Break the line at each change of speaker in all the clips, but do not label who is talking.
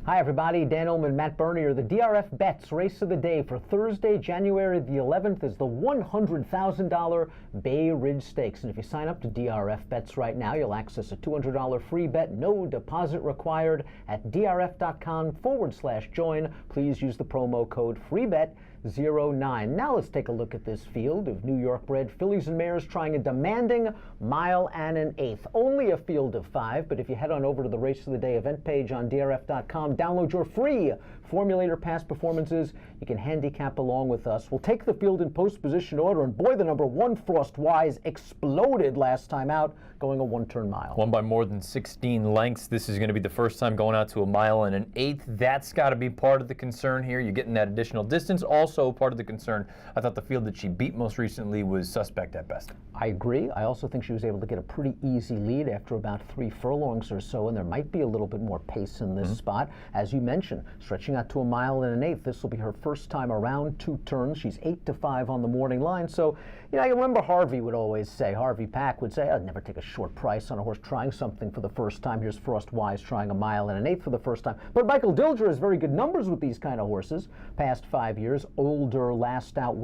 Hi everybody, Dan Illman, Matt Bernier. The DRF bets race of the day for Thursday, January the 11th is the $100,000 Bay Ridge Stakes. And if you sign up to DRF bets right now, you'll access a $200 free bet, no deposit required at drf.com/join. Please use the promo code FREEBET09. Now let's take a look at this field of New York bred fillies and mares trying a demanding mile and an eighth. Only a field of 5, but if you head on over to the Race of the Day event page on drf.com, download your free Formulator past performances. You can handicap along with us. We'll take the field in post position order, and boy, the number 1 Frost Wise exploded last time out, going a 1-turn mile.
Won by more than 16 lengths. This is going to be the first time going out to a mile and an eighth. That's got to be part of the concern here. You're getting that additional distance. Also part of the concern, I thought the field that she beat most recently was suspect at best.
I agree. I also think she was able to get a pretty easy lead after about 3 furlongs or so, and there might be a little bit more pace in this spot. As you mentioned, stretching out to a mile and an eighth. This will be her first time around 2 turns. She's 8-5 on the morning line. So, you know, I remember Harvey would always say, Harvey Pack would say, I'd never take a short price on a horse trying something for the first time. Here's Frost Wise trying a mile and an eighth for the first time. But Michael Dilger has very good numbers with these kind of horses. Past 5 years, older, last out,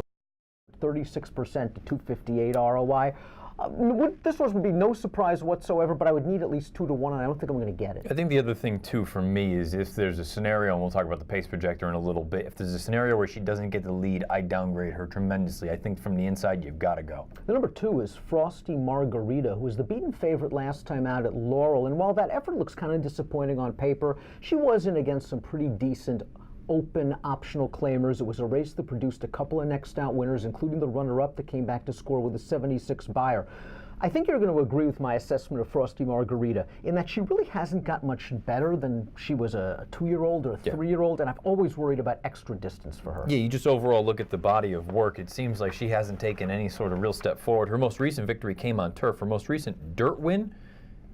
36% to 258 ROI. This horse would be no surprise whatsoever, but I would need at least 2 to 1, and I don't think I'm going to get it.
I think the other thing, too, for me is if there's a scenario, and we'll talk about the pace projector in a little bit, if there's a scenario where she doesn't get the lead, I downgrade her tremendously. I think from the inside, you've got to go.
The number 2 is Frosty Margarita, who was the beaten favorite last time out at Laurel, and while that effort looks kind of disappointing on paper, she was in against some pretty decent open optional claimers. It was a race that produced a couple of next out winners, including the runner-up that came back to score with a 76 buyer. I think you're going to agree with my assessment of Frosty Margarita in that she really hasn't got much better than she was a 2-year-old or a 3-year-old, and I've always worried about extra distance for her.
Yeah, you just overall look at the body of work. It seems like she hasn't taken any sort of real step forward. Her most recent victory came on turf. Her most recent dirt win,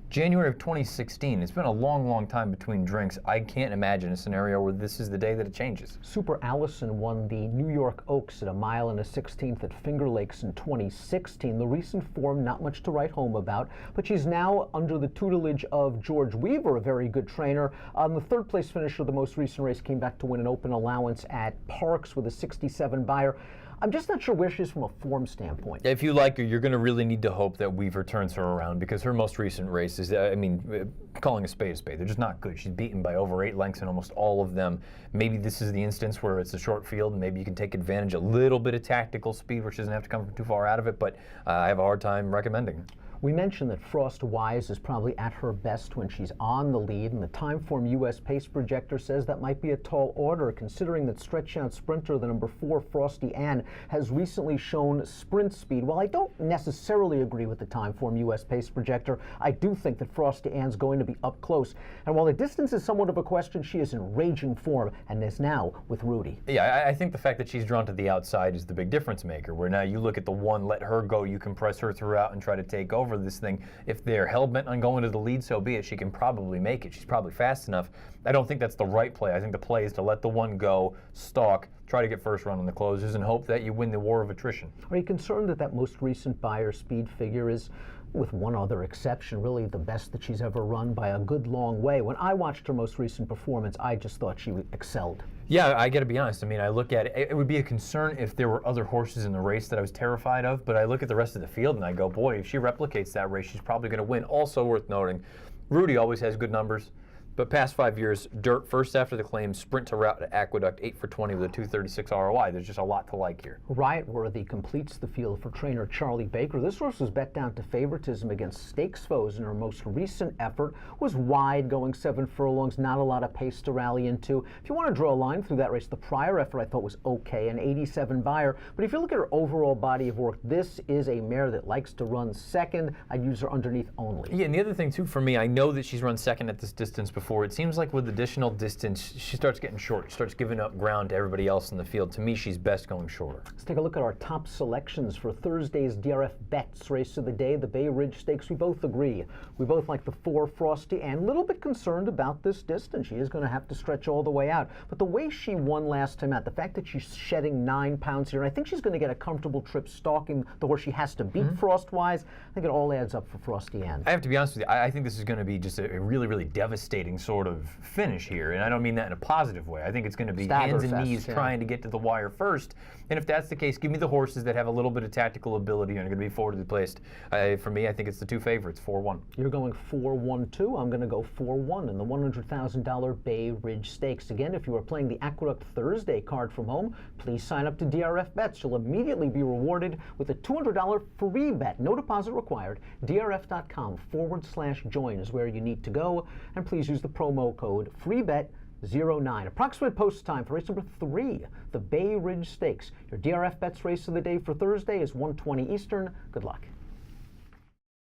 January of 2016. It's been a long, long time between drinks. I can't imagine a scenario where this is the day that it changes.
Super Allison won the New York Oaks at a mile and a 16th at Finger Lakes in 2016. The recent form, not much to write home about, but she's now under the tutelage of George Weaver, a very good trainer. The 3rd place finisher of the most recent race came back to win an open allowance at Parks with a 67 buyer. I'm just not sure where she is from a form standpoint.
If you like her, you're going to really need to hope that Weaver turns her around, because her most recent races, I mean, calling a spade, they're just not good. She's beaten by over 8 lengths in almost all of them. Maybe this is the instance where it's a short field, and maybe you can take advantage of a little bit of tactical speed, which doesn't have to come from too far out of it, but I have a hard time recommending it.
We mentioned that Frost Wise is probably at her best when she's on the lead, and the Timeform U.S. Pace Projector says that might be a tall order, considering that Stretch Out Sprinter, the number 4, Frosty Ann, has recently shown sprint speed. While I don't necessarily agree with the Timeform U.S. Pace Projector, I do think that Frosty Ann's going to be up close. And while the distance is somewhat of a question, she is in raging form and is now with Rudy.
Yeah, I think the fact that she's drawn to the outside is the big difference maker, where now you look at the 1, let her go, you compress her throughout and try to take over this thing. If they're hell-bent on going to the lead, so be it. She can probably make it. She's probably fast enough. I don't think that's the right play. I think the play is to let the 1 go, stalk, try to get first run on the closers, and hope that you win the war of attrition.
Are you concerned that that most recent buyer speed figure is, with one other exception, really the best that she's ever run by a good long way? When I watched her most recent performance, I just thought she excelled.
Yeah, I got to be honest. I mean, I look at it. It would be a concern if there were other horses in the race that I was terrified of, but I look at the rest of the field and I go, boy, if she replicates that race, she's probably going to win. Also worth noting, Rudy always has good numbers. But past 5 years, dirt first after the claim, sprint to route at Aqueduct, 8 for 20 with a 236 ROI. There's just a lot to like here.
Riot Worthy completes the field for trainer Charlie Baker. This horse was bet down to favoritism against stakes foes in her most recent effort. Was wide, going 7 furlongs, not a lot of pace to rally into. If you want to draw a line through that race, the prior effort I thought was okay, an 87 buyer. But if you look at her overall body of work, this is a mare that likes to run second. I'd use her underneath only.
Yeah, and the other thing too for me, I know that she's run second at this distance before. It seems like with additional distance, she starts getting short. She starts giving up ground to everybody else in the field. To me, she's best going shorter.
Let's take a look at our top selections for Thursday's DRF bets race of the day, the Bay Ridge Stakes. We both agree. We both like the 4 Frosty and a little bit concerned about this distance. She is going to have to stretch all the way out. But the way she won last time out, the fact that she's shedding 9 pounds here, and I think she's going to get a comfortable trip stalking the horse she has to beat Frost-wise. I think it all adds up for Frosty Ann.
I have to be honest with you. I think this is going to be just a really, really devastating grinding sort of finish here, and I don't mean that in a positive way. I think it's going to be hands and
Staggerfest,
knees
yeah.
trying to get to the wire first. And if that's the case, give me the horses that have a little bit of tactical ability and are going to be forwardly placed. For me, I think it's the two favorites, 4-1.
You're going 4-1-2. I'm going to go 4-1 in the $100,000 Bay Ridge Stakes. Again, if you are playing the Aqueduct Thursday card from home, please sign up to DRF Bets. You'll immediately be rewarded with a $200 free bet. No deposit required. DRF.com/join is where you need to go. And please use the promo code FREEBET09. Approximate post time for race number 3, the Bay Ridge Stakes. Your DRF Bets race of the day for Thursday is 1:20 Eastern. Good luck.